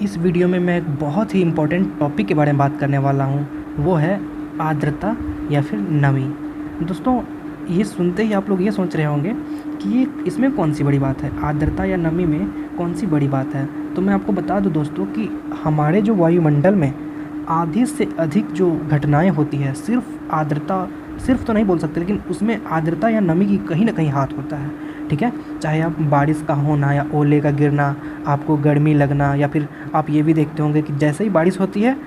इस वीडियो में मैं एक बहुत ही इम्पोर्टेंट टॉपिक के बारे में बात करने वाला हूँ, वो है आर्द्रता या फिर नमी। दोस्तों, ये सुनते ही आप लोग ये सोच रहे होंगे कि ये इसमें कौन सी बड़ी बात है, आर्द्रता या नमी में कौन सी बड़ी बात है। तो मैं आपको बता दूं दोस्तों कि हमारे जो वायुमंडल में आधे से अधिक जो घटनाएं होती है, सिर्फ आर्द्रता, सिर्फ तो नहीं बोल सकते, लेकिन उसमें आर्द्रता या नमी की कहीं ना कहीं हाथ होता है। ठीक है, चाहे आप बारिश का होना या ओले का गिरना, आपको गर्मी लगना, या फिर आप ये भी देखते होंगे कि जैसे ही बारिश होती है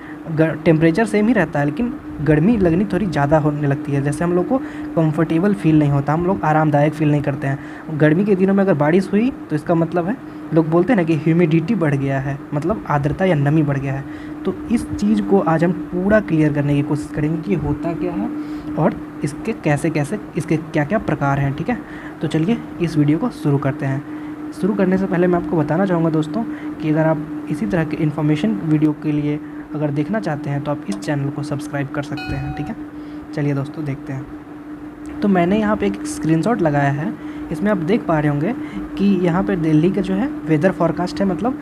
टेम्परेचर सेम ही रहता है, लेकिन गर्मी लगनी थोड़ी ज़्यादा होने लगती है। जैसे हम लोग को कंफर्टेबल फील नहीं होता, हम लोग आरामदायक फील नहीं करते हैं। गर्मी के दिनों में अगर बारिश हुई तो इसका मतलब है, लोग बोलते हैं ना कि ह्यूमिडिटी बढ़ गया है, मतलब आर्द्रता या नमी बढ़ गया है। तो इस चीज़ को आज हम पूरा क्लियर करने की कोशिश करेंगे कि होता क्या है और इसके कैसे कैसे, इसके क्या क्या प्रकार हैं। ठीक है, तो चलिए इस वीडियो को शुरू करते हैं। शुरू करने से पहले मैं आपको बताना चाहूँगा दोस्तों कि अगर आप इसी तरह के इन्फॉर्मेशन वीडियो के लिए अगर देखना चाहते हैं तो आप इस चैनल को सब्सक्राइब कर सकते हैं। ठीक है, चलिए दोस्तों देखते हैं। तो मैंने यहाँ पे एक स्क्रीनशॉट लगाया है, इसमें आप देख पा रहे होंगे कि यहाँ पे दिल्ली का जो है वेदर फॉरकास्ट है, मतलब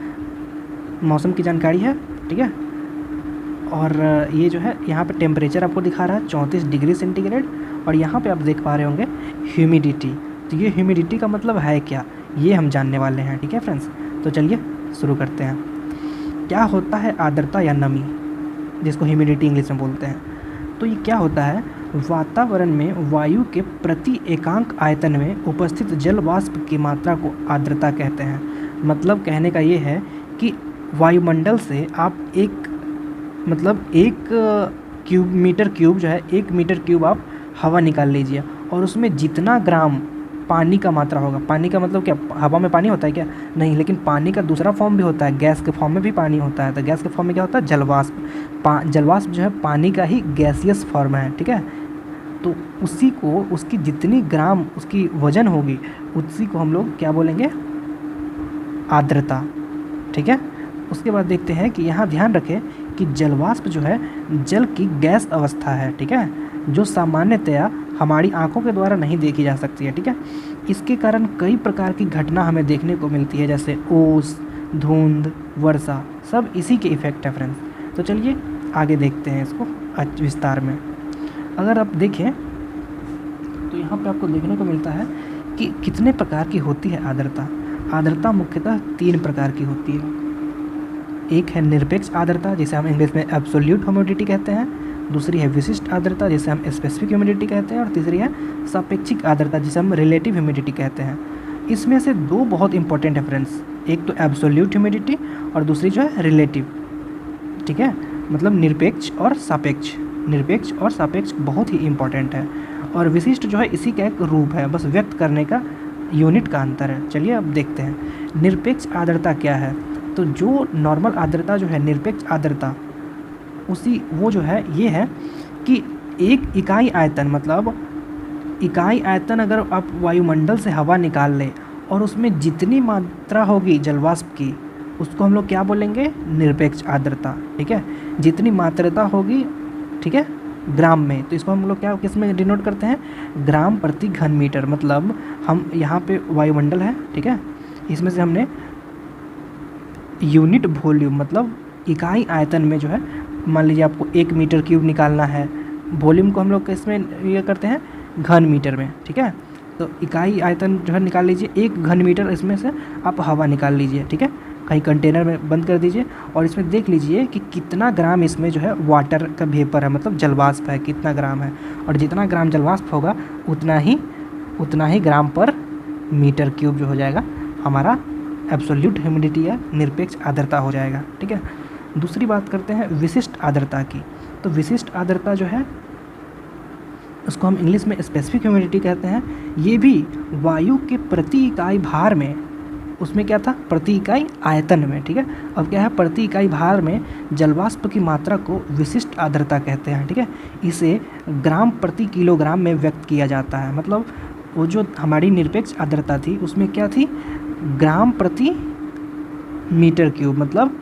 मौसम की जानकारी है। ठीक है, और ये जो है यहाँ पे टेम्परेचर आपको दिखा रहा है 34 डिग्री सेंटीग्रेड, और यहाँ पे आप देख पा रहे होंगे ह्यूमिडिटी। तो ये ह्यूमिडिटी का मतलब है क्या, ये हम जानने वाले हैं। ठीक है फ्रेंड्स, तो चलिए शुरू करते हैं। क्या होता है आर्द्रता या नमी, जिसको ह्यूमिडिटी इंग्लिश में बोलते हैं। तो ये क्या होता है, वातावरण में वायु के प्रति एकांक आयतन में उपस्थित जल वाष्प की मात्रा को आर्द्रता कहते हैं। मतलब कहने का ये है कि वायुमंडल से आप एक मीटर क्यूब जो है, 1 मीटर क्यूब आप हवा निकाल लीजिए, और उसमें जितना ग्राम पानी का मात्रा होगा, पानी का मतलब क्या, हवा में पानी होता है क्या, नहीं, लेकिन पानी का दूसरा फॉर्म भी होता है, गैस के फॉर्म में भी पानी होता है। तो गैस के फॉर्म में क्या होता है, जलवाष्प। जलवाष्प जो है पानी का ही गैसियस फॉर्म है। ठीक है, तो उसी को, उसकी जितनी ग्राम उसकी वजन होगी, उसी को हम लोग क्या बोलेंगे, आर्द्रता। ठीक है, उसके बाद देखते हैं कि यहाँ ध्यान रखें कि जलवाष्प जो है जल की गैस अवस्था है। ठीक है, जो सामान्यतया हमारी आंखों के द्वारा नहीं देखी जा सकती है। ठीक है, इसके कारण कई प्रकार की घटना हमें देखने को मिलती है, जैसे ओस, धुंध, वर्षा, सब इसी के इफ़ेक्ट है फ्रेंड्स। तो चलिए आगे देखते हैं इसको विस्तार में। अगर आप देखें तो यहाँ पे आपको देखने को मिलता है कि कितने प्रकार की होती है आर्द्रता। आर्द्रता मुख्यतः 3 प्रकार की होती है। एक है निरपेक्ष आर्द्रता, जिसे हम इंग्लिश में एब्सोल्यूट ह्यूमिडिटी कहते हैं। दूसरी है विशिष्ट आर्द्रता, जिसे हम स्पेसिफिक ह्यूमिडिटी कहते हैं। और तीसरी है सापेक्षिक आर्द्रता, जिसे हम रिलेटिव ह्यूमिडिटी कहते हैं। इसमें से 2 बहुत इंपॉर्टेंट है फ्रेंड्स, एक तो एब्सोल्यूट ह्यूमिडिटी और दूसरी जो है रिलेटिव। ठीक है, मतलब निरपेक्ष और सापेक्ष। निरपेक्ष और सापेक्ष बहुत ही इंपॉर्टेंट है, और विशिष्ट जो है इसी का एक रूप है, बस व्यक्त करने का यूनिट का अंतर है। चलिए अब देखते हैं निरपेक्ष आर्द्रता क्या है। तो जो नॉर्मल आर्द्रता जो है, निरपेक्ष आर्द्रता, उसी वो जो है ये है कि एक इकाई आयतन, मतलब इकाई आयतन अगर आप वायुमंडल से हवा निकाल लें और उसमें जितनी मात्रा होगी जलवाष्प की, उसको हम लोग क्या बोलेंगे, निरपेक्ष आर्द्रता। ठीक है, जितनी मात्रा होगी, ठीक है, ग्राम में, तो इसको हम लोग क्या, किस में डिनोट करते हैं, ग्राम प्रति घन मीटर। मतलब हम यहाँ पे वायुमंडल है, ठीक है, इसमें से हमने यूनिट वॉल्यूम, मतलब इकाई आयतन में जो है, मान लीजिए आपको 1 मीटर क्यूब निकालना है, वॉल्यूम को हम लोग किसमें ये करते हैं, घन मीटर में। ठीक है, तो इकाई आयतन जो है निकाल लीजिए, 1 घन मीटर, इसमें से आप हवा निकाल लीजिए। ठीक है, कहीं कंटेनर में बंद कर दीजिए, और इसमें देख लीजिए कि कितना ग्राम इसमें जो है वाटर का वेपर है, मतलब जलवाष्प है, कितना ग्राम है, और जितना ग्राम जलवाष्प होगा उतना ही ग्राम पर मीटर क्यूब जो हो जाएगा हमारा एब्सोल्यूट ह्यूमिडिटी या निरपेक्ष आर्द्रता हो जाएगा। ठीक है, दूसरी बात करते हैं विशिष्ट आर्द्रता की। तो विशिष्ट आर्द्रता जो है, उसको हम इंग्लिश में स्पेसिफिक ह्यूमिडिटी कहते हैं। ये भी वायु के प्रति इकाई भार में, उसमें क्या था, प्रति इकाई आयतन में। ठीक है, अब क्या है, प्रति इकाई भार में जलवाष्प की मात्रा को विशिष्ट आर्द्रता कहते हैं। ठीक है, इसे ग्राम प्रति किलोग्राम में व्यक्त किया जाता है। मतलब वो जो हमारी निरपेक्ष आर्द्रता थी, उसमें क्या थी, ग्राम प्रति मीटर क्यूब, मतलब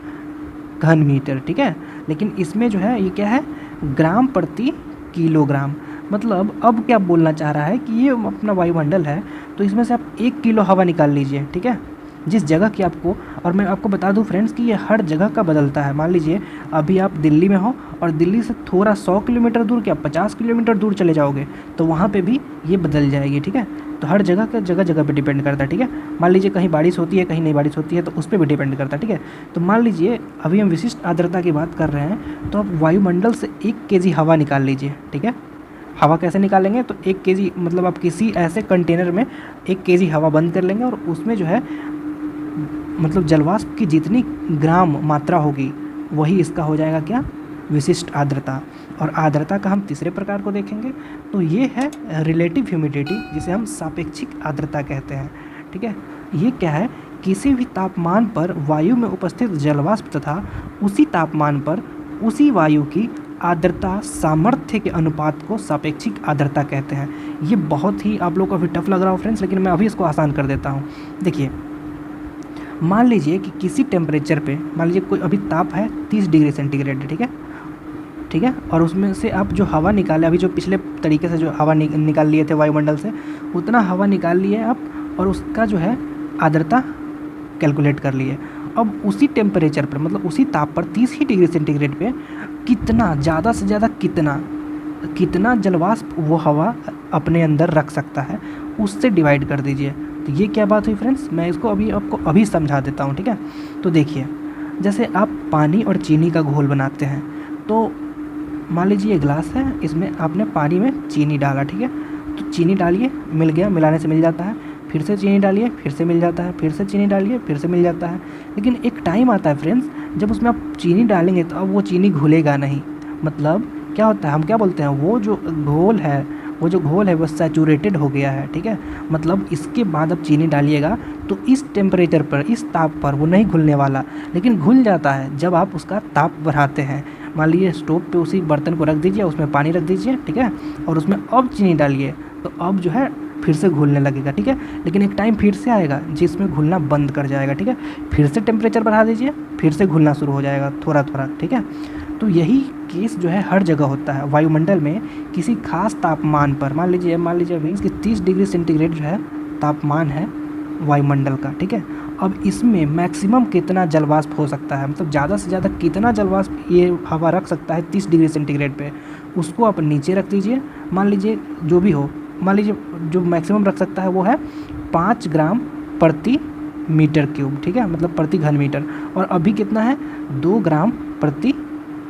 घन मीटर। ठीक है, लेकिन इसमें जो है ये क्या है, ग्राम प्रति किलोग्राम। मतलब अब क्या बोलना चाह रहा है कि ये अपना वायुमंडल है, तो इसमें से आप 1 किलो हवा निकाल लीजिए। ठीक है, जिस जगह की आपको, और मैं आपको बता दूं फ्रेंड्स कि ये हर जगह का बदलता है। मान लीजिए अभी आप दिल्ली में हो और दिल्ली से थोड़ा 100 किलोमीटर दूर, क्या 50 किलोमीटर दूर चले जाओगे तो वहाँ पे भी ये बदल जाएगी, ठीक है। तो हर जगह का जगह जगह पे डिपेंड करता है, ठीक है। मान लीजिए कहीं बारिश होती है, कहीं नहीं बारिश होती है, तो उस पर भी डिपेंड करता है, ठीक है। तो मान लीजिए अभी हम विशिष्ट आर्द्रता की बात कर रहे हैं, तो आप वायुमंडल से 1 kg हवा निकाल लीजिए, ठीक है। हवा कैसे निकालेंगे, तो 1 kg मतलब आप किसी ऐसे कंटेनर में 1 kg हवा बंद कर लेंगे और उसमें जो है मतलब जलवाष्प की जितनी ग्राम मात्रा होगी वही इसका हो जाएगा क्या, विशिष्ट आर्द्रता। और आर्द्रता का हम तीसरे प्रकार को देखेंगे, तो ये है रिलेटिव ह्यूमिडिटी, जिसे हम सापेक्षिक आर्द्रता कहते हैं, ठीक है। ये क्या है, किसी भी तापमान पर वायु में उपस्थित जलवाष्प तथा उसी तापमान पर उसी वायु की आर्द्रता सामर्थ्य के अनुपात को सापेक्षिक आर्द्रता कहते हैं। ये बहुत ही आप लोग को अभी टफ लग रहा हो फ्रेंड्स, लेकिन मैं अभी इसको आसान कर देता हूँ। देखिए मान लीजिए कि किसी टेम्परेचर पे, मान लीजिए कोई अभी ताप है 30 डिग्री सेंटीग्रेड, ठीक है, ठीक है। और उसमें से आप जो हवा निकाले, अभी जो पिछले तरीके से जो हवा निकाल लिए थे वायुमंडल से, उतना हवा निकाल लिए आप और उसका जो है आर्द्रता कैलकुलेट कर लिए। अब उसी टेम्परेचर पर, मतलब उसी ताप पर 30 ही डिग्री सेंटीग्रेड पे कितना ज़्यादा से ज़्यादा कितना जलवाष्प वो हवा अपने अंदर रख सकता है, उससे डिवाइड कर दीजिए। तो ये क्या बात हुई फ्रेंड्स, मैं इसको आपको अभी समझा देता हूँ, ठीक है। तो देखिए जैसे आप पानी और चीनी का घोल बनाते हैं, तो मान लीजिए ये ग्लास है, इसमें आपने पानी में चीनी डाला, ठीक है। तो चीनी डालिए, मिल गया, मिलाने से मिल जाता है, फिर से चीनी डालिए, फिर से मिल जाता है, फिर से चीनी डालिए, फिर से मिल जाता है। लेकिन एक टाइम आता है फ्रेंड्स, जब उसमें आप चीनी डालेंगे तो अब वो चीनी घुलेगा नहीं। मतलब क्या होता है, हम क्या बोलते हैं, वो जो घोल है वो सैचुरेटेड हो गया है, ठीक है। मतलब इसके बाद अब चीनी डालिएगा तो इस टेम्परेचर पर, इस ताप पर वो नहीं घुलने वाला, लेकिन घुल जाता है जब आप उसका ताप बढ़ाते हैं। मान लीजिए स्टोव पे उसी बर्तन को रख दीजिए, उसमें पानी रख दीजिए, ठीक है, और उसमें अब चीनी डालिए, तो अब जो है फिर से घुलने लगेगा, ठीक है। लेकिन एक टाइम फिर से आएगा जिसमें घुलना बंद कर जाएगा, ठीक है। फिर से टेम्परेचर बढ़ा दीजिए, फिर से घुलना शुरू हो जाएगा थोड़ा थोड़ा, ठीक है। तो यही केस जो है हर जगह होता है वायुमंडल में। किसी खास तापमान पर, मान लीजिए अभी इसकी 30 डिग्री सेंटीग्रेड जो है तापमान है वायुमंडल का, ठीक है। अब इसमें मैक्सिमम कितना जलवाष्प हो सकता है, मतलब ज़्यादा से ज़्यादा कितना जलवाष्प ये हवा रख सकता है 30 डिग्री सेंटीग्रेड पे, उसको आप नीचे रख दीजिए। मान लीजिए जो भी हो, मान लीजिए जो मैक्सिमम रख सकता है वो है 5 ग्राम प्रति मीटर क्यूब, ठीक है, मतलब प्रति घन मीटर। और अभी कितना है, 2 ग्राम प्रति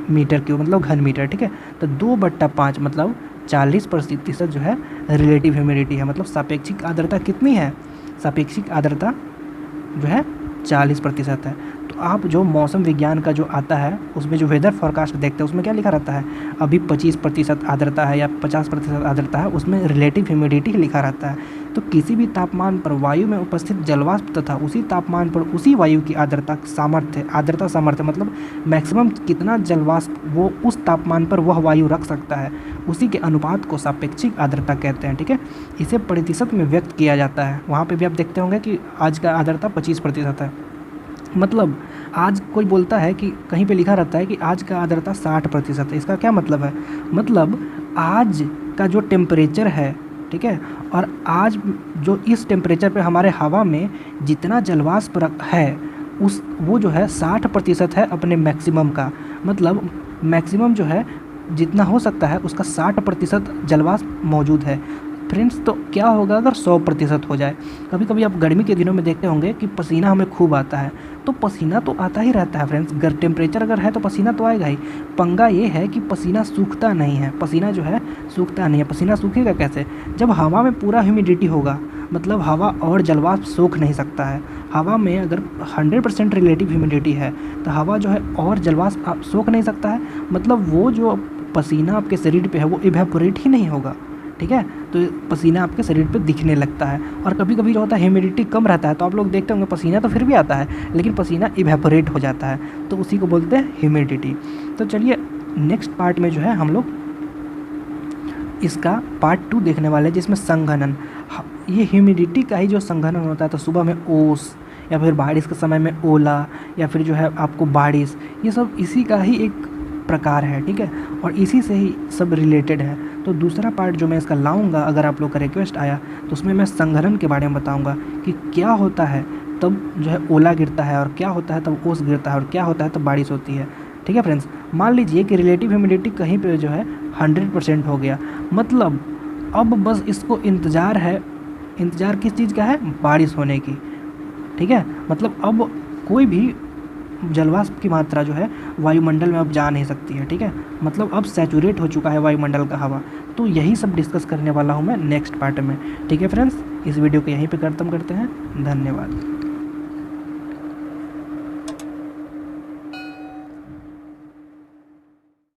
मीटर क्यूब, मतलब घन मीटर, ठीक है। तो 2/5 मतलब 40% जो है रिलेटिव ह्यूमिडिटी है, मतलब सापेक्षिक आर्द्रता कितनी है, सापेक्षिक आर्द्रता जो है 40% है। तो आप जो मौसम विज्ञान का जो आता है उसमें जो वेदर फोरकास्ट देखते हैं उसमें क्या लिखा रहता है, अभी 25% आर्द्रता है या 50% आर्द्रता है, उसमें रिलेटिव ह्यूमिडिटी लिखा रहता है। तो किसी भी तापमान पर वायु में उपस्थित जलवाष्प तथा उसी तापमान पर उसी वायु की आर्द्रता सामर्थ्य मतलब मैक्सिमम कितना जलवाष्प वो उस तापमान पर वह वायु रख सकता है, उसी के अनुपात को सापेक्षिक आर्द्रता कहते हैं, ठीक है। इसे प्रतिशत में व्यक्त किया जाता है। वहाँ पे भी आप देखते होंगे कि आज का आर्द्रता 25% है, मतलब आज कोई बोलता है कि कहीं पे लिखा रहता है कि आज का आर्द्रता 60% है। इसका क्या मतलब है, मतलब आज का जो टेम्परेचर है, ठीक है, और आज जो इस टेम्परेचर पे हमारे हवा में जितना जलवाष्प है वो जो है 60% है अपने मैक्सिमम का, मतलब मैक्सिमम जो है जितना हो सकता है उसका 60% जलवाष्प मौजूद है फ्रेंड्स। तो क्या होगा अगर 100% हो जाए। कभी कभी आप गर्मी के दिनों में देखते होंगे कि पसीना हमें खूब आता है, तो पसीना तो आता ही रहता है फ्रेंड्स, टेम्परेचर अगर है तो पसीना तो आएगा ही। पंगा ये है कि पसीना सूखता नहीं है, पसीना जो है सूखता नहीं है। पसीना सूखेगा कैसे, जब हवा में पूरा ह्यूमिडिटी होगा, मतलब हवा और जलवाष्प सोख नहीं सकता है। हवा में अगर 100% रिलेटिव ह्यूमिडिटी है तो हवा जो है और जलवाष्प आप सोख नहीं सकता है, मतलब वो जो पसीना आपके शरीर पे है वो इवेपोरेट ही नहीं होगा, ठीक है। तो पसीना आपके शरीर पे दिखने लगता है। और कभी कभी जो होता है ह्यूमिडिटी कम रहता है तो आप लोग देखते होंगे पसीना तो फिर भी आता है लेकिन पसीना इवेपोरेट हो जाता है, तो उसी को बोलते हैं ह्यूमिडिटी। तो चलिए नेक्स्ट पार्ट में जो है हम लोग इसका पार्ट 2 देखने वाले हैं, जिसमें संघनन। ये ह्यूमिडिटी का ही जो संघनन होता है, तो सुबह में ओस या फिर बारिश के समय में ओला या फिर जो है आपको बारिश, ये सब इसी का ही एक प्रकार है, ठीक है, और इसी से ही सब रिलेटेड है। तो दूसरा पार्ट जो मैं इसका लाऊंगा, अगर आप लोग का रिक्वेस्ट आया तो उसमें मैं संघनन के बारे में बताऊंगा कि क्या होता है तब जो है ओला गिरता है, और क्या होता है तब ओस गिरता है, और क्या होता है तब बारिश होती है। ठीक है फ्रेंड्स, मान लीजिए कि रिलेटिव ह्यूमिडिटी कहीं पे जो है 100% हो गया, मतलब अब बस इसको इंतज़ार है, इंतज़ार किस चीज़ का है, बारिश होने की। ठीक है, मतलब अब कोई भी जलवाष्प की मात्रा जो है वायुमंडल में अब जा नहीं सकती है। ठीक है, मतलब अब सैचुरेट हो चुका है वायुमंडल का हवा। तो यही सब डिस्कस करने वाला हूँ मैं नेक्स्ट पार्ट में। ठीक है फ्रेंड्स, इस वीडियो को यहीं पे खत्म करते हैं। धन्यवाद।